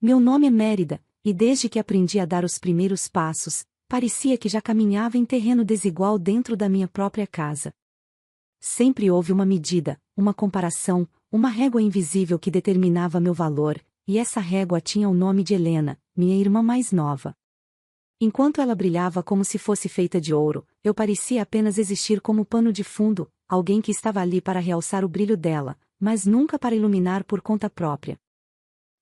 Meu nome é Mérida, e desde que aprendi a dar os primeiros passos, parecia que já caminhava em terreno desigual dentro da minha própria casa. Sempre houve uma medida, uma comparação, uma régua invisível que determinava meu valor, e essa régua tinha o nome de Helena, minha irmã mais nova. Enquanto ela brilhava como se fosse feita de ouro, eu parecia apenas existir como pano de fundo, alguém que estava ali para realçar o brilho dela, mas nunca para iluminar por conta própria.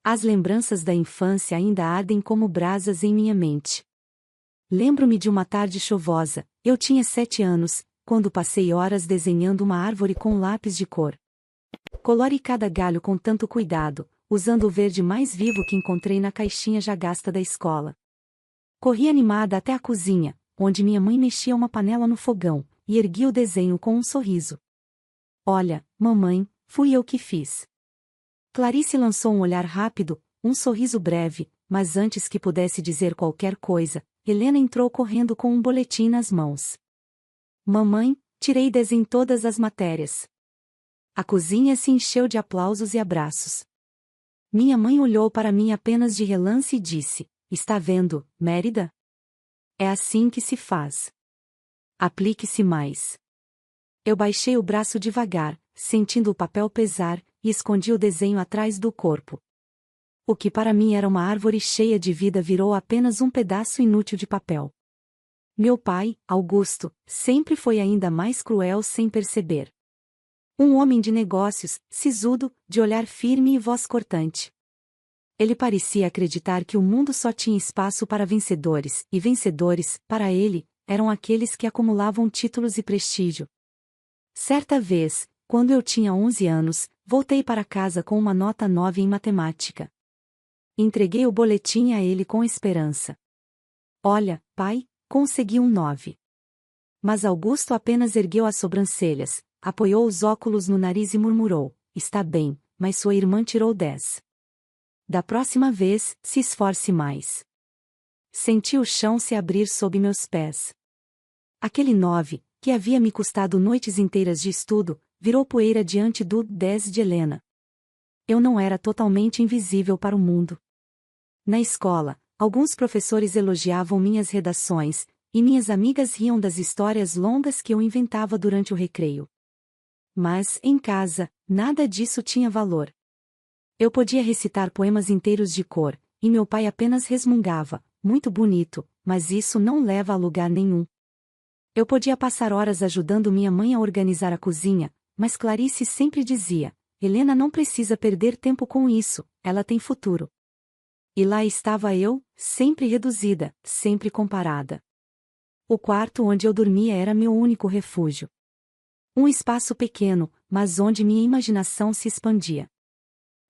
As lembranças da infância ainda ardem como brasas em minha mente. Lembro-me de uma tarde chuvosa, eu tinha 7 anos, quando passei horas desenhando uma árvore com lápis de cor. Colori cada galho com tanto cuidado, usando o verde mais vivo que encontrei na caixinha já gasta da escola. Corri animada até a cozinha, onde minha mãe mexia uma panela no fogão, e ergui o desenho com um sorriso. Olha, mamãe, fui eu que fiz. Clarice lançou um olhar rápido, um sorriso breve, mas antes que pudesse dizer qualquer coisa, Helena entrou correndo com um boletim nas mãos. Mamãe, tirei 10 em todas as matérias. A cozinha se encheu de aplausos e abraços. Minha mãe olhou para mim apenas de relance e disse: Está vendo, Mérida? É assim que se faz. Aplique-se mais. Eu baixei o braço devagar, sentindo o papel pesar, e escondi o desenho atrás do corpo. O que para mim era uma árvore cheia de vida virou apenas um pedaço inútil de papel. Meu pai, Augusto, sempre foi ainda mais cruel sem perceber. Um homem de negócios, sisudo, de olhar firme e voz cortante. Ele parecia acreditar que o mundo só tinha espaço para vencedores, e vencedores, para ele, eram aqueles que acumulavam títulos e prestígio. Certa vez, quando eu tinha 11 anos, voltei para casa com uma nota 9 em matemática. Entreguei o boletim a ele com esperança. Olha, pai, consegui um 9. Mas Augusto apenas ergueu as sobrancelhas, apoiou os óculos no nariz e murmurou: Está bem, mas sua irmã tirou 10. Da próxima vez, se esforce mais. Senti o chão se abrir sob meus pés. Aquele 9, que havia me custado noites inteiras de estudo, virou poeira diante do 10 de Helena. Eu não era totalmente invisível para o mundo. Na escola, alguns professores elogiavam minhas redações, e minhas amigas riam das histórias longas que eu inventava durante o recreio. Mas, em casa, nada disso tinha valor. Eu podia recitar poemas inteiros de cor, e meu pai apenas resmungava: muito bonito, mas isso não leva a lugar nenhum. Eu podia passar horas ajudando minha mãe a organizar a cozinha, mas Clarice sempre dizia: Helena não precisa perder tempo com isso, ela tem futuro. E lá estava eu, sempre reduzida, sempre comparada. O quarto onde eu dormia era meu único refúgio. Um espaço pequeno, mas onde minha imaginação se expandia.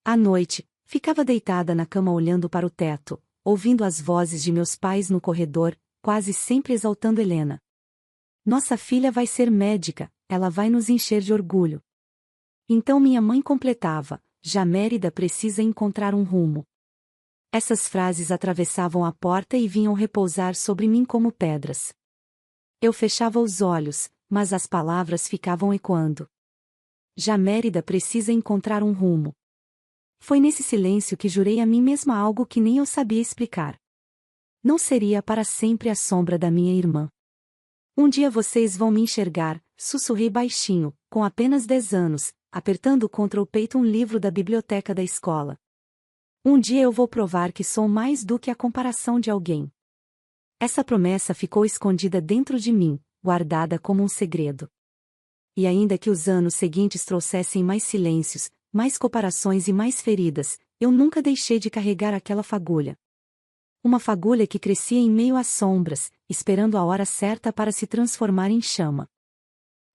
À noite, ficava deitada na cama olhando para o teto, ouvindo as vozes de meus pais no corredor, quase sempre exaltando Helena. Nossa filha vai ser médica, ela vai nos encher de orgulho. Então minha mãe completava: já Mérida precisa encontrar um rumo. Essas frases atravessavam a porta e vinham repousar sobre mim como pedras. Eu fechava os olhos, mas as palavras ficavam ecoando. Já Mérida precisa encontrar um rumo. Foi nesse silêncio que jurei a mim mesma algo que nem eu sabia explicar. Não seria para sempre a sombra da minha irmã. Um dia vocês vão me enxergar, sussurrei baixinho, com apenas 10 anos, apertando contra o peito um livro da biblioteca da escola. Um dia eu vou provar que sou mais do que a comparação de alguém. Essa promessa ficou escondida dentro de mim, guardada como um segredo. E ainda que os anos seguintes trouxessem mais silêncios, mais comparações e mais feridas, eu nunca deixei de carregar aquela fagulha. Uma fagulha que crescia em meio às sombras, esperando a hora certa para se transformar em chama.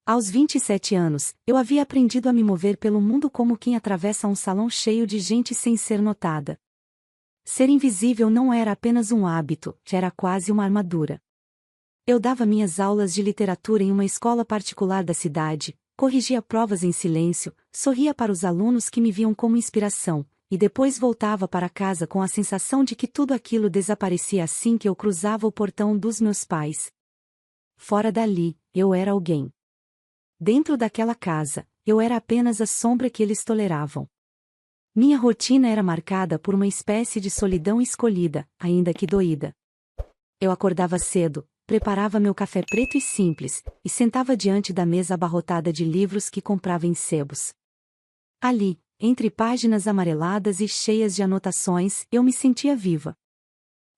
Aos 27 anos, eu havia aprendido a me mover pelo mundo como quem atravessa um salão cheio de gente sem ser notada. Ser invisível não era apenas um hábito, era quase uma armadura. Eu dava minhas aulas de literatura em uma escola particular da cidade, corrigia provas em silêncio, sorria para os alunos que me viam como inspiração, e depois voltava para casa com a sensação de que tudo aquilo desaparecia assim que eu cruzava o portão dos meus pais. Fora dali, eu era alguém. Dentro daquela casa, eu era apenas a sombra que eles toleravam. Minha rotina era marcada por uma espécie de solidão escolhida, ainda que doída. Eu acordava cedo, preparava meu café preto e simples, e sentava diante da mesa abarrotada de livros que comprava em sebos. Ali, entre páginas amareladas e cheias de anotações, eu me sentia viva.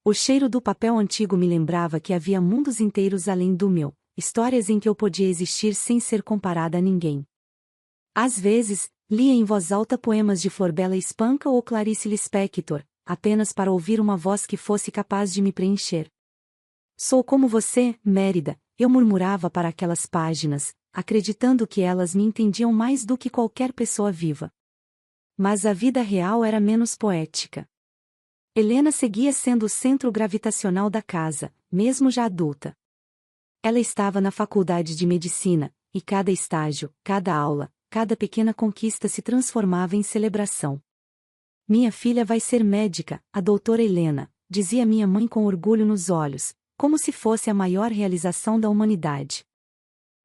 O cheiro do papel antigo me lembrava que havia mundos inteiros além do meu, histórias em que eu podia existir sem ser comparada a ninguém. Às vezes, lia em voz alta poemas de Florbela Espanca ou Clarice Lispector, apenas para ouvir uma voz que fosse capaz de me preencher. Sou como você, Mérida, eu murmurava para aquelas páginas, acreditando que elas me entendiam mais do que qualquer pessoa viva. Mas a vida real era menos poética. Helena seguia sendo o centro gravitacional da casa, mesmo já adulta. Ela estava na faculdade de medicina, e cada estágio, cada aula, cada pequena conquista se transformava em celebração. Minha filha vai ser médica, a doutora Helena, dizia minha mãe com orgulho nos olhos, como se fosse a maior realização da humanidade.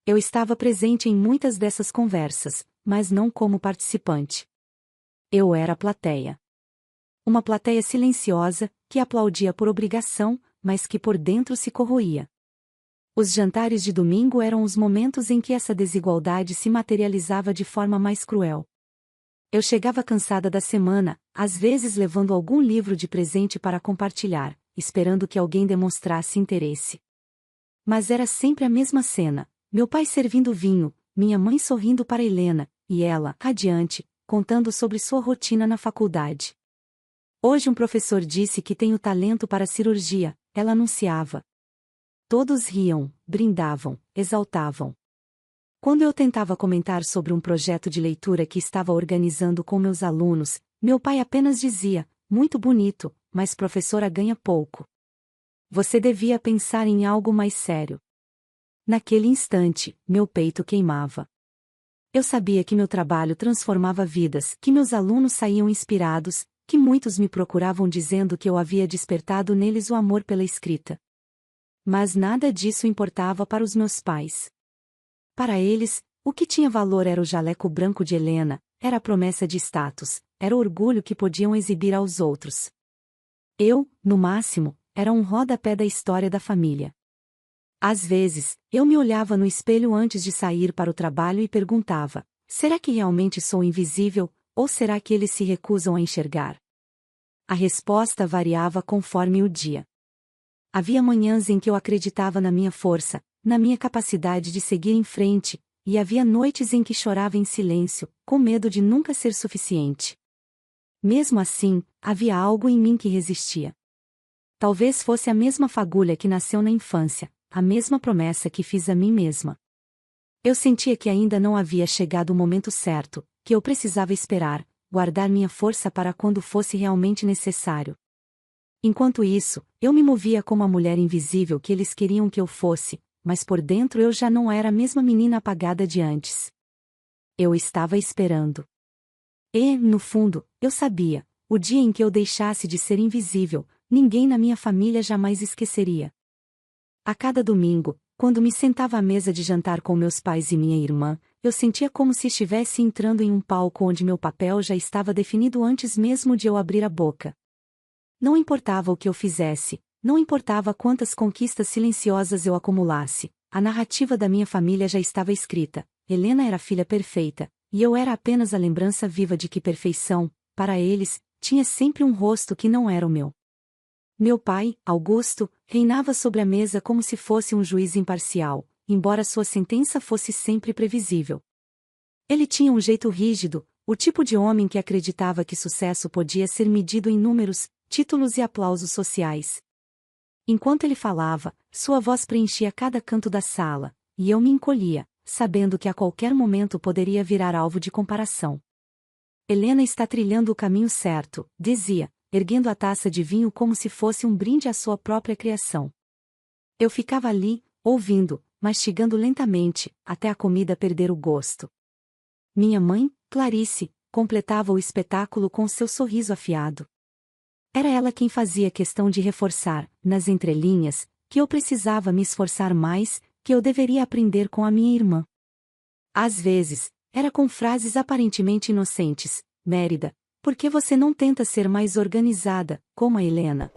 Eu estava presente em muitas dessas conversas, mas não como participante. Eu era a plateia. Uma plateia silenciosa, que aplaudia por obrigação, mas que por dentro se corroía. Os jantares de domingo eram os momentos em que essa desigualdade se materializava de forma mais cruel. Eu chegava cansada da semana, às vezes levando algum livro de presente para compartilhar, esperando que alguém demonstrasse interesse. Mas era sempre a mesma cena, meu pai servindo vinho, minha mãe sorrindo para Helena, e ela, adiante, contando sobre sua rotina na faculdade. Hoje um professor disse que tenho talento para cirurgia, ela anunciava. Todos riam, brindavam, exaltavam. Quando eu tentava comentar sobre um projeto de leitura que estava organizando com meus alunos, meu pai apenas dizia, muito bonito, mas professora ganha pouco. Você devia pensar em algo mais sério. Naquele instante, meu peito queimava. Eu sabia que meu trabalho transformava vidas, que meus alunos saíam inspirados, que muitos me procuravam dizendo que eu havia despertado neles o amor pela escrita. Mas nada disso importava para os meus pais. Para eles, o que tinha valor era o jaleco branco de Helena, era a promessa de status, era o orgulho que podiam exibir aos outros. Eu, no máximo, era um rodapé da história da família. Às vezes, eu me olhava no espelho antes de sair para o trabalho e perguntava, será que realmente sou invisível, ou será que eles se recusam a enxergar? A resposta variava conforme o dia. Havia manhãs em que eu acreditava na minha força, na minha capacidade de seguir em frente, e havia noites em que chorava em silêncio, com medo de nunca ser suficiente. Mesmo assim, havia algo em mim que resistia. Talvez fosse a mesma fagulha que nasceu na infância, a mesma promessa que fiz a mim mesma. Eu sentia que ainda não havia chegado o momento certo, que eu precisava esperar, guardar minha força para quando fosse realmente necessário. Enquanto isso, eu me movia como a mulher invisível que eles queriam que eu fosse, mas por dentro eu já não era a mesma menina apagada de antes. Eu estava esperando. E, no fundo, eu sabia, o dia em que eu deixasse de ser invisível, ninguém na minha família jamais esqueceria. A cada domingo, quando me sentava à mesa de jantar com meus pais e minha irmã, eu sentia como se estivesse entrando em um palco onde meu papel já estava definido antes mesmo de eu abrir a boca. Não importava o que eu fizesse, não importava quantas conquistas silenciosas eu acumulasse, a narrativa da minha família já estava escrita. Helena era a filha perfeita, e eu era apenas a lembrança viva de que perfeição, para eles, tinha sempre um rosto que não era o meu. Meu pai, Augusto, reinava sobre a mesa como se fosse um juiz imparcial, embora sua sentença fosse sempre previsível. Ele tinha um jeito rígido, o tipo de homem que acreditava que sucesso podia ser medido em números, títulos e aplausos sociais. Enquanto ele falava, sua voz preenchia cada canto da sala, e eu me encolhia, sabendo que a qualquer momento poderia virar alvo de comparação. Helena está trilhando o caminho certo, dizia, erguendo a taça de vinho como se fosse um brinde à sua própria criação. Eu ficava ali, ouvindo, mastigando lentamente, até a comida perder o gosto. Minha mãe, Clarice, completava o espetáculo com seu sorriso afiado. Era ela quem fazia questão de reforçar, nas entrelinhas, que eu precisava me esforçar mais, que eu deveria aprender com a minha irmã. Às vezes, era com frases aparentemente inocentes, Mérida, Por que você não tenta ser mais organizada, como a Helena?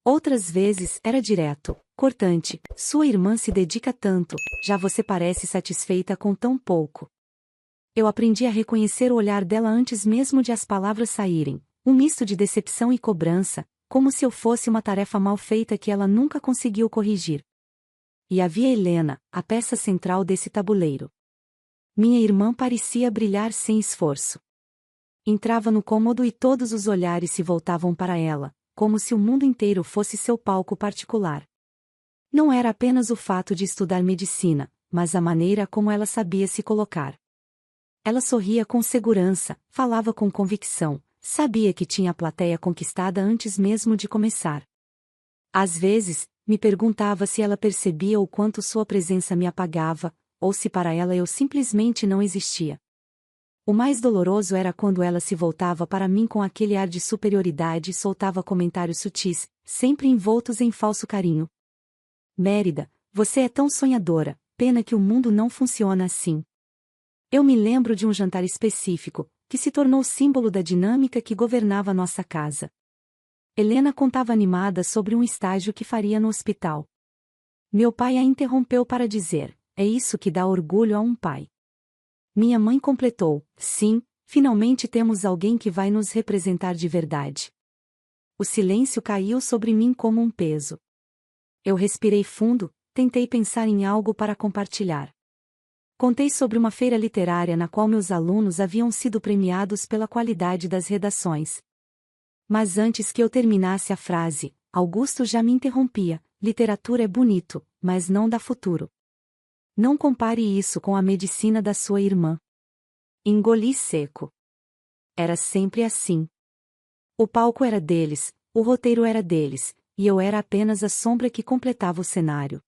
Outras vezes era direto, cortante. Sua irmã se dedica tanto, já você parece satisfeita com tão pouco. Eu aprendi a reconhecer o olhar dela antes mesmo de as palavras saírem, um misto de decepção e cobrança, como se eu fosse uma tarefa mal feita que ela nunca conseguiu corrigir. E havia Helena, a peça central desse tabuleiro. Minha irmã parecia brilhar sem esforço. Entrava no cômodo e todos os olhares se voltavam para ela, como se o mundo inteiro fosse seu palco particular. Não era apenas o fato de estudar medicina, mas a maneira como ela sabia se colocar. Ela sorria com segurança, falava com convicção, sabia que tinha a plateia conquistada antes mesmo de começar. Às vezes, me perguntava se ela percebia o quanto sua presença me apagava, ou se para ela eu simplesmente não existia. O mais doloroso era quando ela se voltava para mim com aquele ar de superioridade e soltava comentários sutis, sempre envoltos em falso carinho. Mérida, você é tão sonhadora, pena que o mundo não funciona assim. Eu me lembro de um jantar específico, que se tornou símbolo da dinâmica que governava nossa casa. Helena contava animada sobre um estágio que faria no hospital. Meu pai a interrompeu para dizer: é isso que dá orgulho a um pai. Minha mãe completou: sim, finalmente temos alguém que vai nos representar de verdade. O silêncio caiu sobre mim como um peso. Eu respirei fundo, tentei pensar em algo para compartilhar. Contei sobre uma feira literária na qual meus alunos haviam sido premiados pela qualidade das redações. Mas antes que eu terminasse a frase, Augusto já me interrompia: literatura é bonito, mas não dá futuro. Não compare isso com a medicina da sua irmã. Engoli seco. Era sempre assim. O palco era deles, o roteiro era deles, e eu era apenas a sombra que completava o cenário.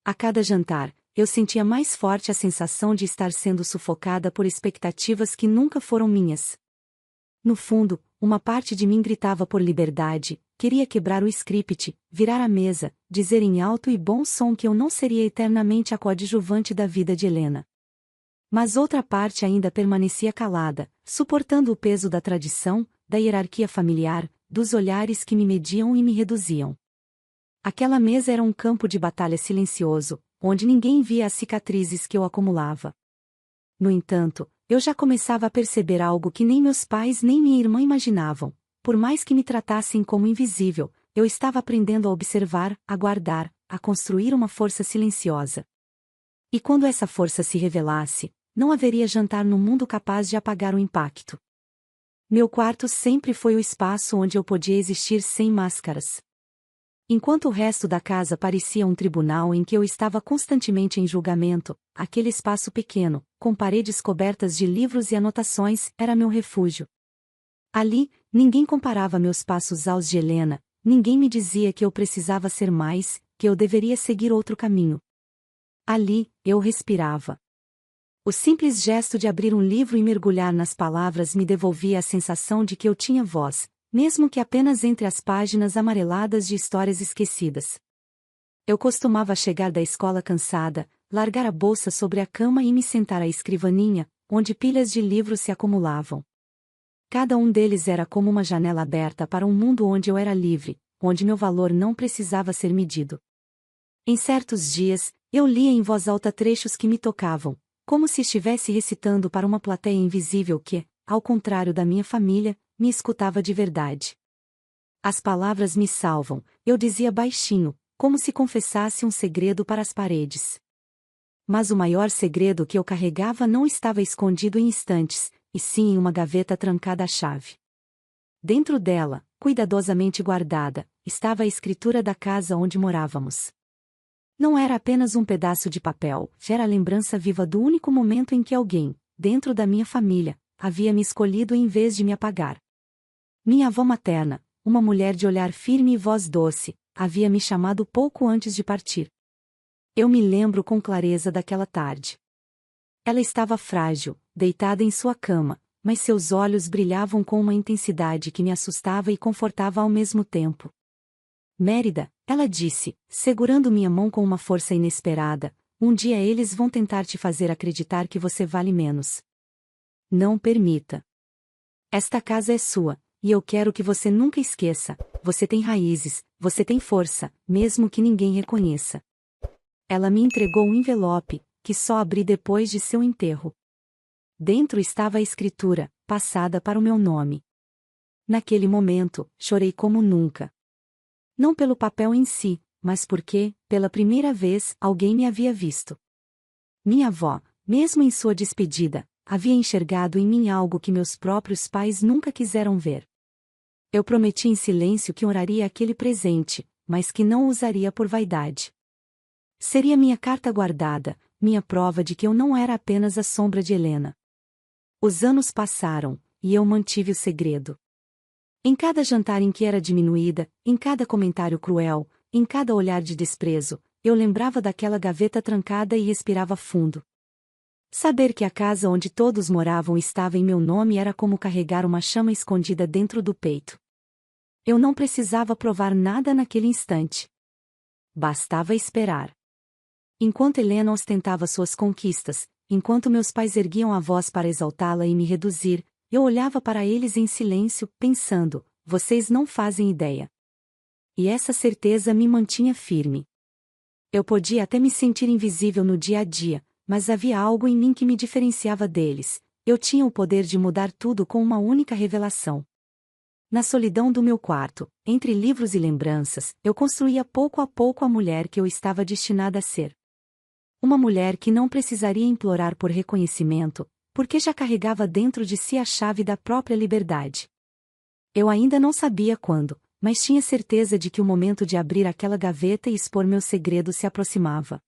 A cada jantar, eu sentia mais forte a sensação de estar sendo sufocada por expectativas que nunca foram minhas. No fundo, uma parte de mim gritava por liberdade, queria quebrar o script, virar a mesa, dizer em alto e bom som que eu não seria eternamente a coadjuvante da vida de Helena. Mas outra parte ainda permanecia calada, suportando o peso da tradição, da hierarquia familiar, dos olhares que me mediam e me reduziam. Aquela mesa era um campo de batalha silencioso, onde ninguém via as cicatrizes que eu acumulava. No entanto, eu já começava a perceber algo que nem meus pais nem minha irmã imaginavam. Por mais que me tratassem como invisível, eu estava aprendendo a observar, a guardar, a construir uma força silenciosa. E quando essa força se revelasse, não haveria jantar no mundo capaz de apagar o impacto. Meu quarto sempre foi o espaço onde eu podia existir sem máscaras. Enquanto o resto da casa parecia um tribunal em que eu estava constantemente em julgamento, aquele espaço pequeno, com paredes cobertas de livros e anotações, era meu refúgio. Ali, ninguém comparava meus passos aos de Helena, ninguém me dizia que eu precisava ser mais, que eu deveria seguir outro caminho. Ali, eu respirava. O simples gesto de abrir um livro e mergulhar nas palavras me devolvia a sensação de que eu tinha voz, mesmo que apenas entre as páginas amareladas de histórias esquecidas. Eu costumava chegar da escola cansada, largar a bolsa sobre a cama e me sentar à escrivaninha, onde pilhas de livros se acumulavam. Cada um deles era como uma janela aberta para um mundo onde eu era livre, onde meu valor não precisava ser medido. Em certos dias, eu lia em voz alta trechos que me tocavam, como se estivesse recitando para uma plateia invisível que, ao contrário da minha família, me escutava de verdade. As palavras me salvam, eu dizia baixinho, como se confessasse um segredo para as paredes. Mas o maior segredo que eu carregava não estava escondido em estantes, e sim em uma gaveta trancada à chave. Dentro dela, cuidadosamente guardada, estava a escritura da casa onde morávamos. Não era apenas um pedaço de papel, era a lembrança viva do único momento em que alguém, dentro da minha família, havia me escolhido em vez de me apagar. Minha avó materna, uma mulher de olhar firme e voz doce, havia me chamado pouco antes de partir. Eu me lembro com clareza daquela tarde. Ela estava frágil, deitada em sua cama, mas seus olhos brilhavam com uma intensidade que me assustava e confortava ao mesmo tempo. Mérida, ela disse, segurando minha mão com uma força inesperada, um dia eles vão tentar te fazer acreditar que você vale menos. Não permita. Esta casa é sua, e eu quero que você nunca esqueça, você tem raízes, você tem força, mesmo que ninguém reconheça. Ela me entregou um envelope, que só abri depois de seu enterro. Dentro estava a escritura, passada para o meu nome. Naquele momento, chorei como nunca. Não pelo papel em si, mas porque, pela primeira vez, alguém me havia visto. Minha avó, mesmo em sua despedida, havia enxergado em mim algo que meus próprios pais nunca quiseram ver. Eu prometi em silêncio que honraria aquele presente, mas que não o usaria por vaidade. Seria minha carta guardada, minha prova de que eu não era apenas a sombra de Helena. Os anos passaram, e eu mantive o segredo. Em cada jantar em que era diminuída, em cada comentário cruel, em cada olhar de desprezo, eu lembrava daquela gaveta trancada e respirava fundo. Saber que a casa onde todos moravam estava em meu nome era como carregar uma chama escondida dentro do peito. Eu não precisava provar nada naquele instante. Bastava esperar. Enquanto Helena ostentava suas conquistas, enquanto meus pais erguiam a voz para exaltá-la e me reduzir, eu olhava para eles em silêncio, pensando, vocês não fazem ideia. E essa certeza me mantinha firme. Eu podia até me sentir invisível no dia a dia, mas havia algo em mim que me diferenciava deles. Eu tinha o poder de mudar tudo com uma única revelação. Na solidão do meu quarto, entre livros e lembranças, eu construía pouco a pouco a mulher que eu estava destinada a ser. Uma mulher que não precisaria implorar por reconhecimento, porque já carregava dentro de si a chave da própria liberdade. Eu ainda não sabia quando, mas tinha certeza de que o momento de abrir aquela gaveta e expor meu segredo se aproximava.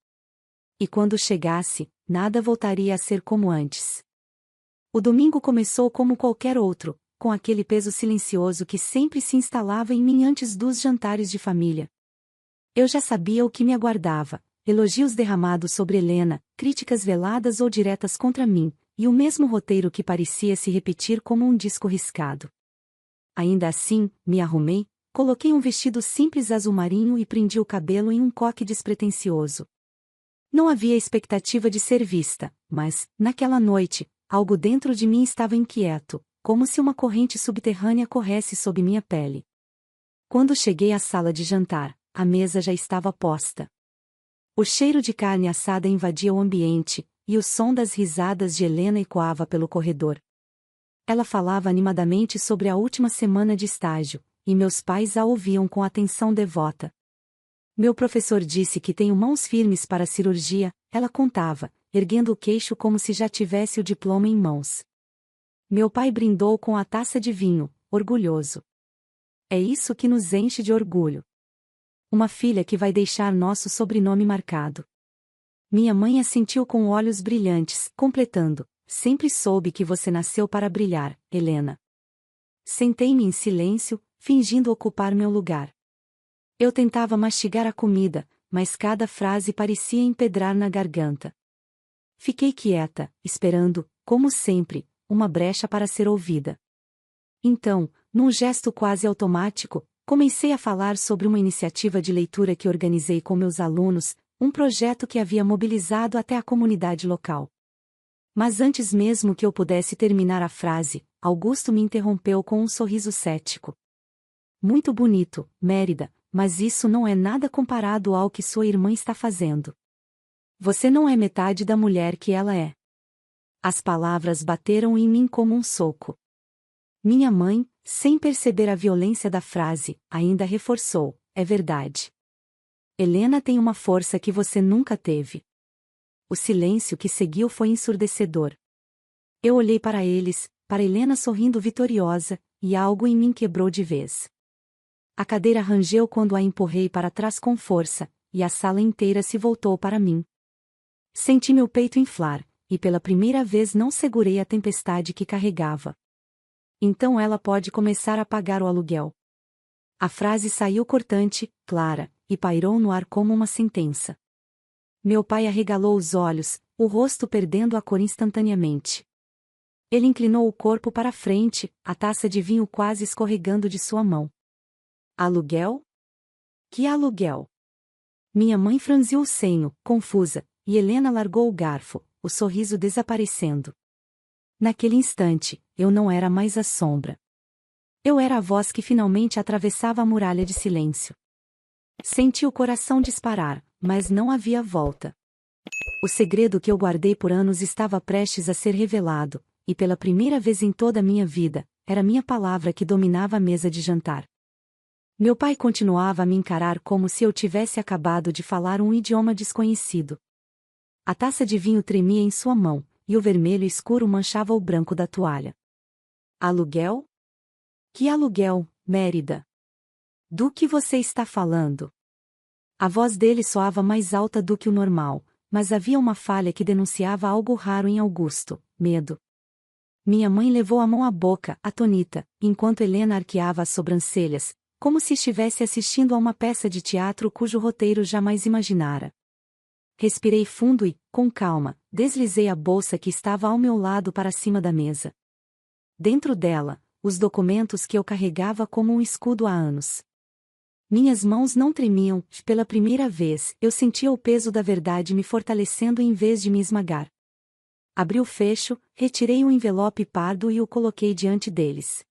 E quando chegasse, nada voltaria a ser como antes. O domingo começou como qualquer outro, com aquele peso silencioso que sempre se instalava em mim antes dos jantares de família. Eu já sabia o que me aguardava, elogios derramados sobre Helena, críticas veladas ou diretas contra mim, e o mesmo roteiro que parecia se repetir como um disco riscado. Ainda assim, me arrumei, coloquei um vestido simples azul marinho e prendi o cabelo em um coque despretensioso. Não havia expectativa de ser vista, mas, naquela noite, algo dentro de mim estava inquieto, como se uma corrente subterrânea corresse sob minha pele. Quando cheguei à sala de jantar, a mesa já estava posta. O cheiro de carne assada invadia o ambiente, e o som das risadas de Helena ecoava pelo corredor. Ela falava animadamente sobre a última semana de estágio, e meus pais a ouviam com atenção devota. Meu professor disse que tenho mãos firmes para a cirurgia, ela contava, erguendo o queixo como se já tivesse o diploma em mãos. Meu pai brindou com a taça de vinho, orgulhoso. É isso que nos enche de orgulho. Uma filha que vai deixar nosso sobrenome marcado. Minha mãe assentiu com olhos brilhantes, completando, sempre soube que você nasceu para brilhar, Helena. Sentei-me em silêncio, fingindo ocupar meu lugar. Eu tentava mastigar a comida, mas cada frase parecia empedrar na garganta. Fiquei quieta, esperando, como sempre, uma brecha para ser ouvida. Então, num gesto quase automático, comecei a falar sobre uma iniciativa de leitura que organizei com meus alunos, um projeto que havia mobilizado até a comunidade local. Mas antes mesmo que eu pudesse terminar a frase, Augusto me interrompeu com um sorriso cético. Muito bonito, Mérida, mas isso não é nada comparado ao que sua irmã está fazendo. Você não é metade da mulher que ela é. As palavras bateram em mim como um soco. Minha mãe, sem perceber a violência da frase, ainda reforçou, é verdade. Helena tem uma força que você nunca teve. O silêncio que seguiu foi ensurdecedor. Eu olhei para eles, para Helena sorrindo vitoriosa, e algo em mim quebrou de vez. A cadeira rangeu quando a empurrei para trás com força, e a sala inteira se voltou para mim. Senti meu peito inflar, e pela primeira vez não segurei a tempestade que carregava. Então ela pode começar a pagar o aluguel. A frase saiu cortante, clara, e pairou no ar como uma sentença. Meu pai arregalou os olhos, o rosto perdendo a cor instantaneamente. Ele inclinou o corpo para frente, a taça de vinho quase escorregando de sua mão. Aluguel? Que aluguel? Minha mãe franziu o senho, confusa, e Helena largou o garfo, o sorriso desaparecendo. naquele instante, eu não era mais a sombra. Eu era a voz que finalmente atravessava a muralha de silêncio. Senti o coração disparar, mas não havia volta. O segredo que eu guardei por anos estava prestes a ser revelado, e pela primeira vez em toda a minha vida, era minha palavra que dominava a mesa de jantar. Meu pai continuava a me encarar como se eu tivesse acabado de falar um idioma desconhecido. A taça de vinho tremia em sua mão, e o vermelho escuro manchava o branco da toalha. Aluguel? Que aluguel, Mérida? Do que você está falando? A voz dele soava mais alta do que o normal, mas havia uma falha que denunciava algo raro em Augusto: medo. Minha mãe levou a mão à boca, atônita, enquanto Helena arqueava as sobrancelhas, como se estivesse assistindo a uma peça de teatro cujo roteiro jamais imaginara. Respirei fundo e, com calma, deslizei a bolsa que estava ao meu lado para cima da mesa. Dentro dela, os documentos que eu carregava como um escudo há anos. Minhas mãos não tremiam, pela primeira vez, eu sentia o peso da verdade me fortalecendo em vez de me esmagar. Abri o fecho, retirei um envelope pardo e o coloquei diante deles.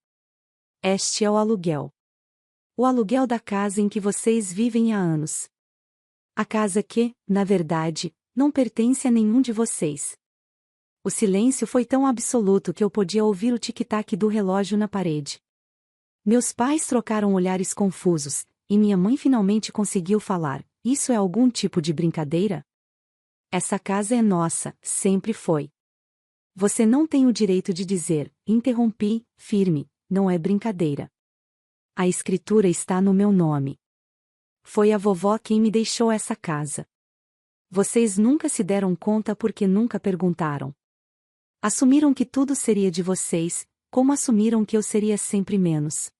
Este é o aluguel. O aluguel da casa em que vocês vivem há anos. A casa que, na verdade, não pertence a nenhum de vocês. O silêncio foi tão absoluto que eu podia ouvir o tic-tac do relógio na parede. Meus pais trocaram olhares confusos, e minha mãe finalmente conseguiu falar: isso é algum tipo de brincadeira? Essa casa é nossa, sempre foi. Você não tem o direito de dizer, interrompi, firme, não é brincadeira. A escritura está no meu nome. Foi a vovó quem me deixou essa casa. Vocês nunca se deram conta porque nunca perguntaram. Assumiram que tudo seria de vocês, como assumiram que eu seria sempre menos.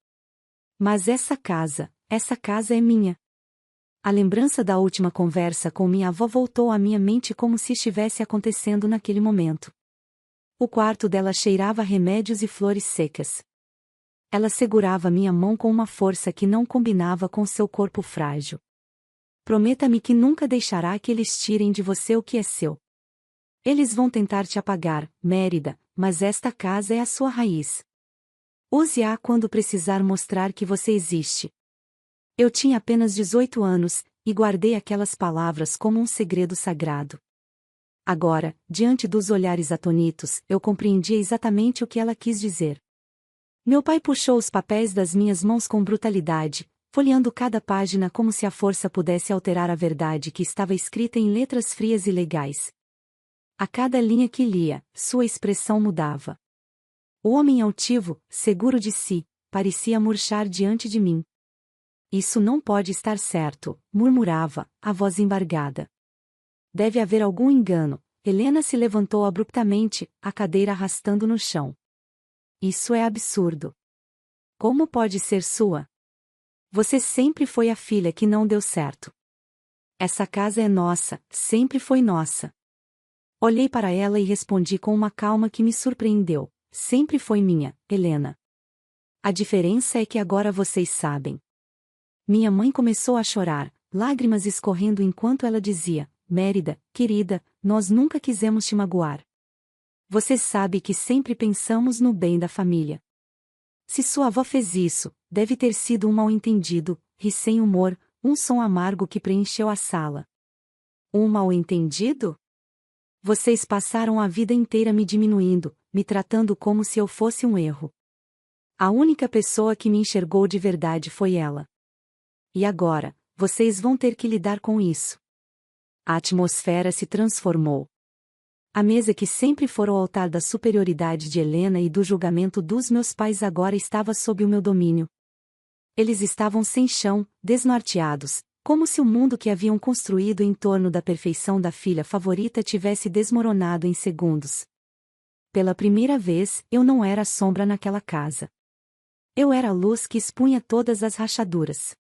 Mas essa casa é minha. A lembrança da última conversa com minha avó voltou à minha mente como se estivesse acontecendo naquele momento. O quarto dela cheirava a remédios e flores secas. Ela segurava minha mão com uma força que não combinava com seu corpo frágil. Prometa-me que nunca deixará que eles tirem de você o que é seu. Eles vão tentar te apagar, Mérida, mas esta casa é a sua raiz. Use-a quando precisar mostrar que você existe. Eu tinha apenas 18 anos, e guardei aquelas palavras como um segredo sagrado. Agora, diante dos olhares atônitos, eu compreendia exatamente o que ela quis dizer. Meu pai puxou os papéis das minhas mãos com brutalidade, folheando cada página como se a força pudesse alterar a verdade que estava escrita em letras frias e legais. A cada linha que lia, sua expressão mudava. O homem altivo, seguro de si, parecia murchar diante de mim. Isso não pode estar certo, murmurava, a voz embargada. Deve haver algum engano. Helena se levantou abruptamente, a cadeira arrastando no chão. Isso é absurdo. Como pode ser sua? Você sempre foi a filha que não deu certo. Essa casa é nossa, sempre foi nossa. Olhei para ela e respondi com uma calma que me surpreendeu. Sempre foi minha, Helena. A diferença é que agora vocês sabem. Minha mãe começou a chorar, lágrimas escorrendo enquanto ela dizia: Mérida, querida, nós nunca quisemos te magoar. Você sabe que sempre pensamos no bem da família. Se sua avó fez isso, deve ter sido um mal-entendido, ri sem humor, um som amargo que preencheu a sala. Um mal-entendido? Vocês passaram a vida inteira me diminuindo, me tratando como se eu fosse um erro. A única pessoa que me enxergou de verdade foi ela. E agora, vocês vão ter que lidar com isso. A atmosfera se transformou. A mesa que sempre fora o altar da superioridade de Helena e do julgamento dos meus pais agora estava sob o meu domínio. Eles estavam sem chão, desnorteados, como se o mundo que haviam construído em torno da perfeição da filha favorita tivesse desmoronado em segundos. Pela primeira vez, eu não era a sombra naquela casa. Eu era a luz que expunha todas as rachaduras.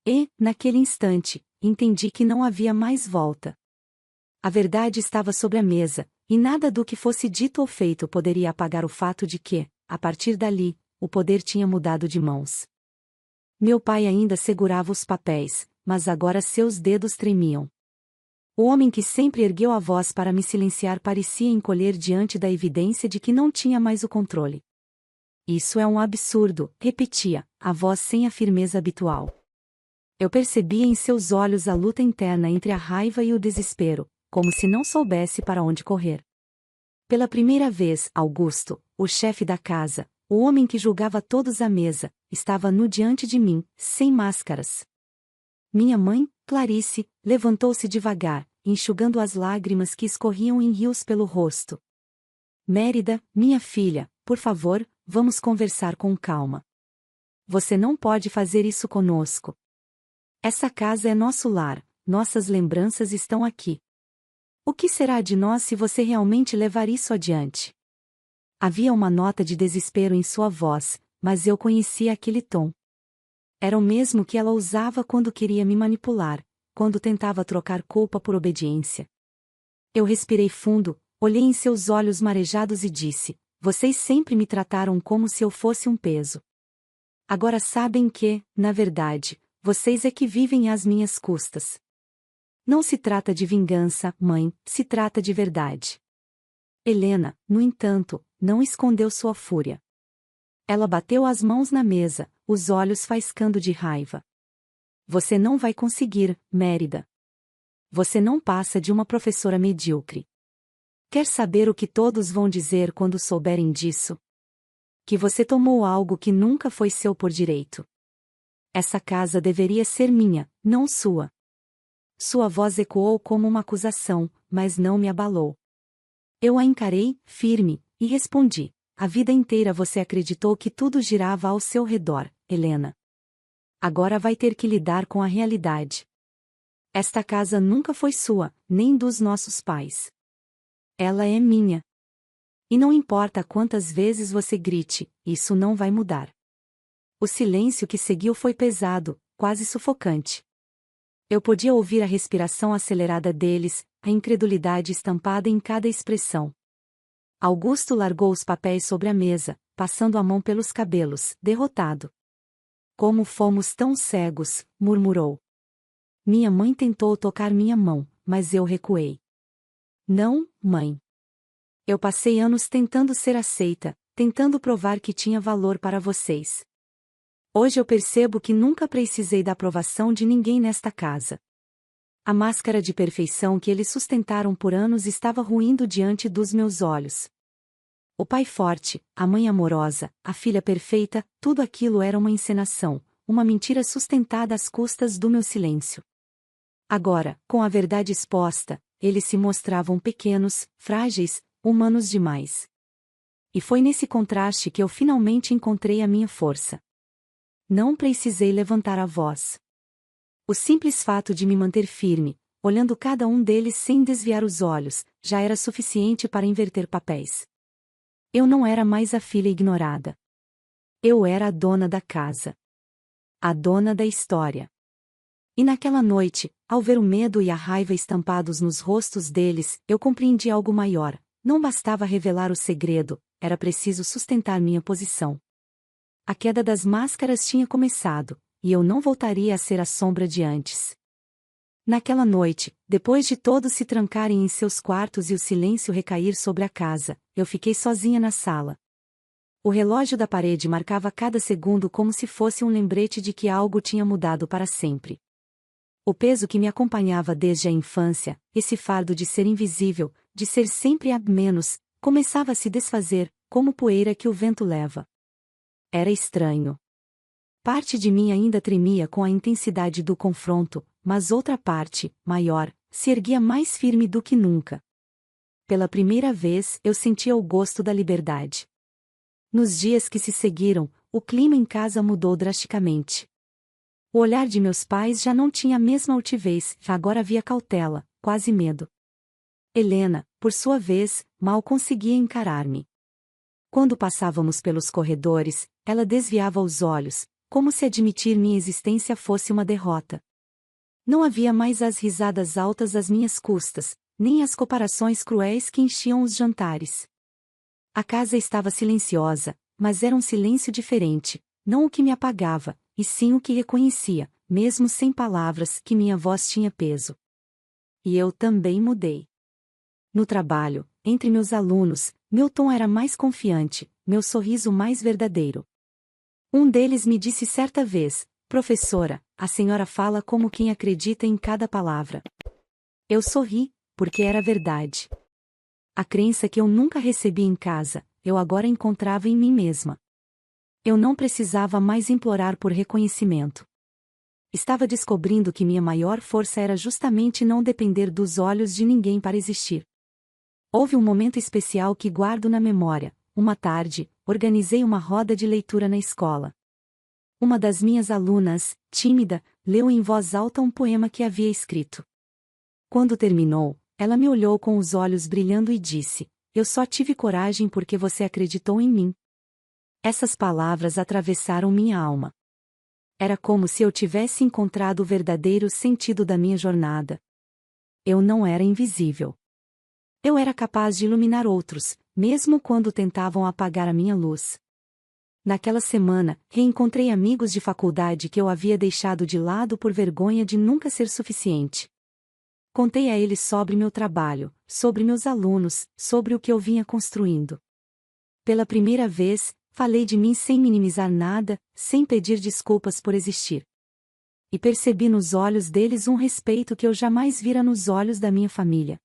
E, naquele instante, entendi que não havia mais volta. A verdade estava sobre a mesa, e nada do que fosse dito ou feito poderia apagar o fato de que, a partir dali, o poder tinha mudado de mãos. Meu pai ainda segurava os papéis, mas agora seus dedos tremiam. O homem que sempre ergueu a voz para me silenciar parecia encolher diante da evidência de que não tinha mais o controle. Isso é um absurdo, repetia, a voz sem a firmeza habitual. Eu percebia em seus olhos a luta interna entre a raiva e o desespero, como se não soubesse para onde correr. Pela primeira vez, Augusto, o chefe da casa, o homem que julgava todos à mesa, estava nu diante de mim, sem máscaras. Minha mãe, Clarice, levantou-se devagar, enxugando as lágrimas que escorriam em rios pelo rosto. Mérida, minha filha, por favor, vamos conversar com calma. Você não pode fazer isso conosco. Essa casa é nosso lar, nossas lembranças estão aqui. O que será de nós se você realmente levar isso adiante? Havia uma nota de desespero em sua voz, mas eu conhecia aquele tom. Era o mesmo que ela usava quando queria me manipular, quando tentava trocar culpa por obediência. Eu respirei fundo, olhei em seus olhos marejados e disse: vocês sempre me trataram como se eu fosse um peso. Agora sabem que, na verdade, vocês é que vivem às minhas custas. Não se trata de vingança, mãe, se trata de verdade. Helena, no entanto, não escondeu sua fúria. Ela bateu as mãos na mesa, os olhos faiscando de raiva. Você não vai conseguir, Mérida. Você não passa de uma professora medíocre. Quer saber o que todos vão dizer quando souberem disso? Que você tomou algo que nunca foi seu por direito. Essa casa deveria ser minha, não sua. Sua voz ecoou como uma acusação, mas não me abalou. Eu a encarei, firme, e respondi: a vida inteira você acreditou que tudo girava ao seu redor, Helena. Agora vai ter que lidar com a realidade. Esta casa nunca foi sua, nem dos nossos pais. Ela é minha. E não importa quantas vezes você grite, isso não vai mudar. O silêncio que seguiu foi pesado, quase sufocante. Eu podia ouvir a respiração acelerada deles, a incredulidade estampada em cada expressão. Augusto largou os papéis sobre a mesa, passando a mão pelos cabelos, derrotado. Como fomos tão cegos, murmurou. Minha mãe tentou tocar minha mão, mas eu recuei. Não, mãe. Eu passei anos tentando ser aceita, tentando provar que tinha valor para vocês. Hoje eu percebo que nunca precisei da aprovação de ninguém nesta casa. A máscara de perfeição que eles sustentaram por anos estava ruindo diante dos meus olhos. O pai forte, a mãe amorosa, a filha perfeita, tudo aquilo era uma encenação, uma mentira sustentada às custas do meu silêncio. Agora, com a verdade exposta, eles se mostravam pequenos, frágeis, humanos demais. E foi nesse contraste que eu finalmente encontrei a minha força. Não precisei levantar a voz. O simples fato de me manter firme, olhando cada um deles sem desviar os olhos, já era suficiente para inverter papéis. Eu não era mais a filha ignorada. Eu era a dona da casa. A dona da história. E naquela noite, ao ver o medo e a raiva estampados nos rostos deles, eu compreendi algo maior. Não bastava revelar o segredo, era preciso sustentar minha posição. A queda das máscaras tinha começado, e eu não voltaria a ser a sombra de antes. Naquela noite, depois de todos se trancarem em seus quartos e o silêncio recair sobre a casa, eu fiquei sozinha na sala. O relógio da parede marcava cada segundo como se fosse um lembrete de que algo tinha mudado para sempre. O peso que me acompanhava desde a infância, esse fardo de ser invisível, de ser sempre a menos, começava a se desfazer, como poeira que o vento leva. Era estranho. Parte de mim ainda tremia com a intensidade do confronto, mas outra parte, maior, se erguia mais firme do que nunca. Pela primeira vez eu sentia o gosto da liberdade. Nos dias que se seguiram, o clima em casa mudou drasticamente. O olhar de meus pais já não tinha a mesma altivez, agora havia cautela, quase medo. Helena, por sua vez, mal conseguia encarar-me. Quando passávamos pelos corredores, ela desviava os olhos, como se admitir minha existência fosse uma derrota. Não havia mais as risadas altas às minhas custas, nem as comparações cruéis que enchiam os jantares. A casa estava silenciosa, mas era um silêncio diferente, não o que me apagava, e sim o que reconhecia, mesmo sem palavras, que minha voz tinha peso. E eu também mudei. No trabalho, entre meus alunos, meu tom era mais confiante, meu sorriso mais verdadeiro. Um deles me disse certa vez: "Professora, a senhora fala como quem acredita em cada palavra." Eu sorri, porque era verdade. A crença que eu nunca recebi em casa, eu agora encontrava em mim mesma. Eu não precisava mais implorar por reconhecimento. Estava descobrindo que minha maior força era justamente não depender dos olhos de ninguém para existir. Houve um momento especial que guardo na memória. Uma tarde, organizei uma roda de leitura na escola. Uma das minhas alunas, tímida, leu em voz alta um poema que havia escrito. Quando terminou, ela me olhou com os olhos brilhando e disse: "Eu só tive coragem porque você acreditou em mim." Essas palavras atravessaram minha alma. Era como se eu tivesse encontrado o verdadeiro sentido da minha jornada. Eu não era invisível. Eu era capaz de iluminar outros, mesmo quando tentavam apagar a minha luz. Naquela semana, reencontrei amigos de faculdade que eu havia deixado de lado por vergonha de nunca ser suficiente. Contei a eles sobre meu trabalho, sobre meus alunos, sobre o que eu vinha construindo. Pela primeira vez, falei de mim sem minimizar nada, sem pedir desculpas por existir. E percebi nos olhos deles um respeito que eu jamais vira nos olhos da minha família.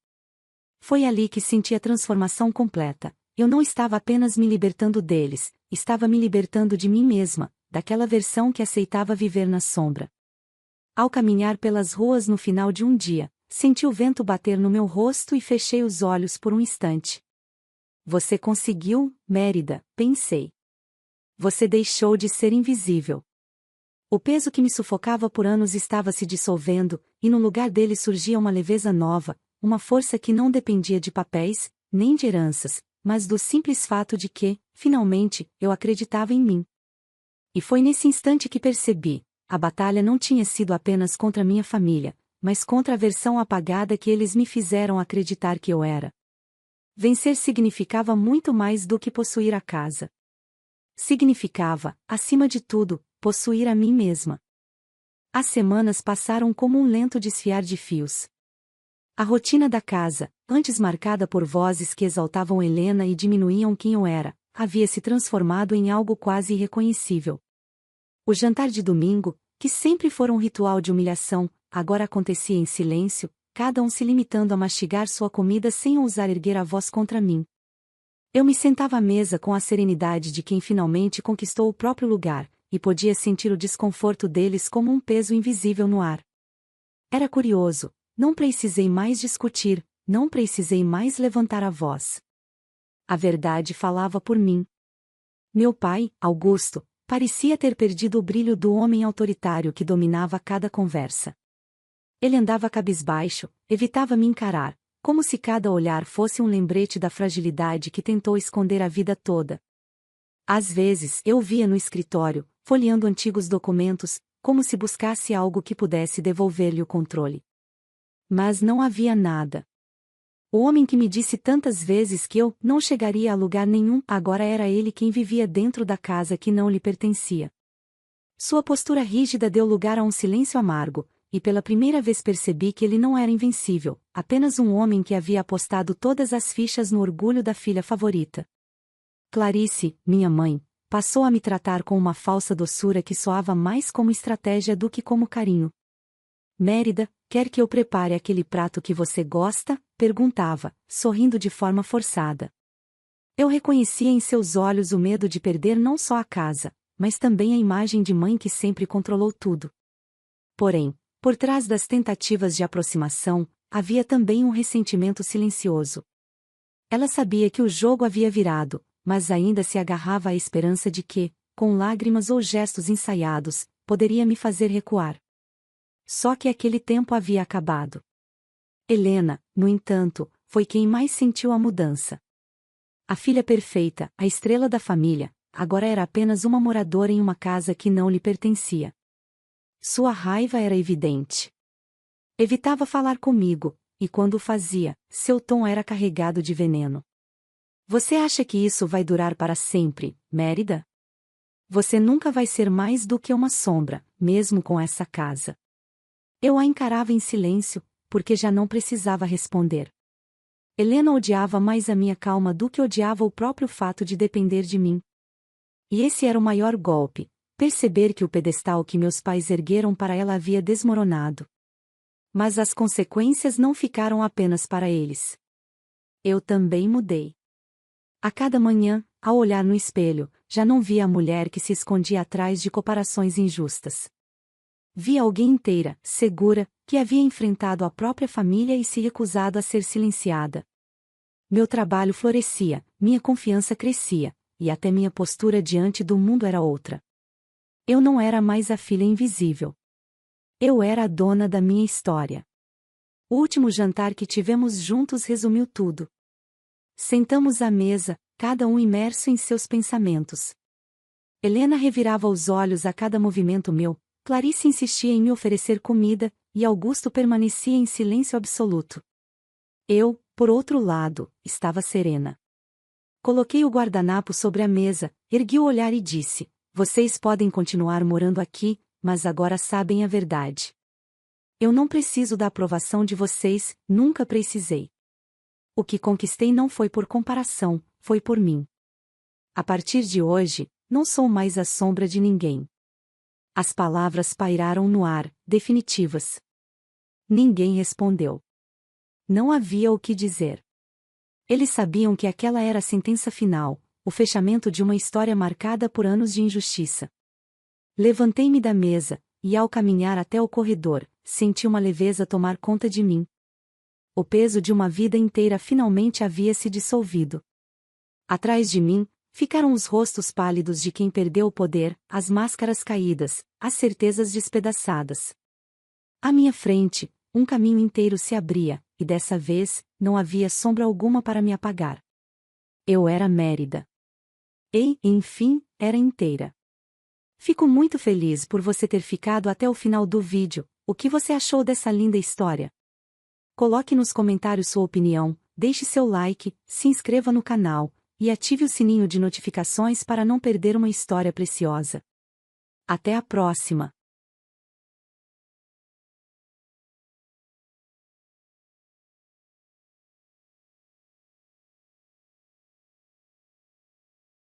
Foi ali que senti a transformação completa. Eu não estava apenas me libertando deles, estava me libertando de mim mesma, daquela versão que aceitava viver na sombra. Ao caminhar pelas ruas no final de um dia, senti o vento bater no meu rosto e fechei os olhos por um instante. "Você conseguiu, Mérida", pensei. "Você deixou de ser invisível." O peso que me sufocava por anos estava se dissolvendo, e no lugar dele surgia uma leveza nova, uma força que não dependia de papéis, nem de heranças, mas do simples fato de que, finalmente, eu acreditava em mim. E foi nesse instante que percebi: a batalha não tinha sido apenas contra minha família, mas contra a versão apagada que eles me fizeram acreditar que eu era. Vencer significava muito mais do que possuir a casa. Significava, acima de tudo, possuir a mim mesma. As semanas passaram como um lento desfiar de fios. A rotina da casa, antes marcada por vozes que exaltavam Helena e diminuíam quem eu era, havia se transformado em algo quase irreconhecível. O jantar de domingo, que sempre fora um ritual de humilhação, agora acontecia em silêncio, cada um se limitando a mastigar sua comida sem ousar erguer a voz contra mim. Eu me sentava à mesa com a serenidade de quem finalmente conquistou o próprio lugar, e podia sentir o desconforto deles como um peso invisível no ar. Era curioso. Não precisei mais discutir, não precisei mais levantar a voz. A verdade falava por mim. Meu pai, Augusto, parecia ter perdido o brilho do homem autoritário que dominava cada conversa. Ele andava cabisbaixo, evitava me encarar, como se cada olhar fosse um lembrete da fragilidade que tentou esconder a vida toda. Às vezes eu o via no escritório, folheando antigos documentos, como se buscasse algo que pudesse devolver-lhe o controle. Mas não havia nada. O homem que me disse tantas vezes que eu não chegaria a lugar nenhum, agora era ele quem vivia dentro da casa que não lhe pertencia. Sua postura rígida deu lugar a um silêncio amargo, e pela primeira vez percebi que ele não era invencível, apenas um homem que havia apostado todas as fichas no orgulho da filha favorita. Clarice, minha mãe, passou a me tratar com uma falsa doçura que soava mais como estratégia do que como carinho. "Mérida, quer que eu prepare aquele prato que você gosta?", perguntava, sorrindo de forma forçada. Eu reconhecia em seus olhos o medo de perder não só a casa, mas também a imagem de mãe que sempre controlou tudo. Porém, por trás das tentativas de aproximação, havia também um ressentimento silencioso. Ela sabia que o jogo havia virado, mas ainda se agarrava à esperança de que, com lágrimas ou gestos ensaiados, poderia me fazer recuar. Só que aquele tempo havia acabado. Helena, no entanto, foi quem mais sentiu a mudança. A filha perfeita, a estrela da família, agora era apenas uma moradora em uma casa que não lhe pertencia. Sua raiva era evidente. Evitava falar comigo, e quando o fazia, seu tom era carregado de veneno. "Você acha que isso vai durar para sempre, Mérida? Você nunca vai ser mais do que uma sombra, mesmo com essa casa." Eu a encarava em silêncio, porque já não precisava responder. Helena odiava mais a minha calma do que odiava o próprio fato de depender de mim. E esse era o maior golpe, perceber que o pedestal que meus pais ergueram para ela havia desmoronado. Mas as consequências não ficaram apenas para eles. Eu também mudei. A cada manhã, ao olhar no espelho, já não via a mulher que se escondia atrás de comparações injustas. Via alguém inteira, segura, que havia enfrentado a própria família e se recusado a ser silenciada. Meu trabalho florescia, minha confiança crescia, e até minha postura diante do mundo era outra. Eu não era mais a filha invisível. Eu era a dona da minha história. O último jantar que tivemos juntos resumiu tudo. Sentamos à mesa, cada um imerso em seus pensamentos. Helena revirava os olhos a cada movimento meu, Clarice insistia em me oferecer comida, e Augusto permanecia em silêncio absoluto. Eu, por outro lado, estava serena. Coloquei o guardanapo sobre a mesa, ergui o olhar e disse: vocês podem continuar morando aqui, mas agora sabem a verdade. Eu não preciso da aprovação de vocês, nunca precisei. O que conquistei não foi por comparação, foi por mim. A partir de hoje, não sou mais a sombra de ninguém. As palavras pairaram no ar, definitivas. Ninguém respondeu. Não havia o que dizer. Eles sabiam que aquela era a sentença final, o fechamento de uma história marcada por anos de injustiça. Levantei-me da mesa, e ao caminhar até o corredor, senti uma leveza tomar conta de mim. O peso de uma vida inteira finalmente havia se dissolvido. Atrás de mim, ficaram os rostos pálidos de quem perdeu o poder, as máscaras caídas, as certezas despedaçadas. À minha frente, um caminho inteiro se abria, e dessa vez, não havia sombra alguma para me apagar. Eu era Mérida. E, enfim, era inteira. Fico muito feliz por você ter ficado até o final do vídeo. O que você achou dessa linda história? Coloque nos comentários sua opinião, deixe seu like, se inscreva no canal, e ative o sininho de notificações para não perder uma história preciosa. Até a próxima!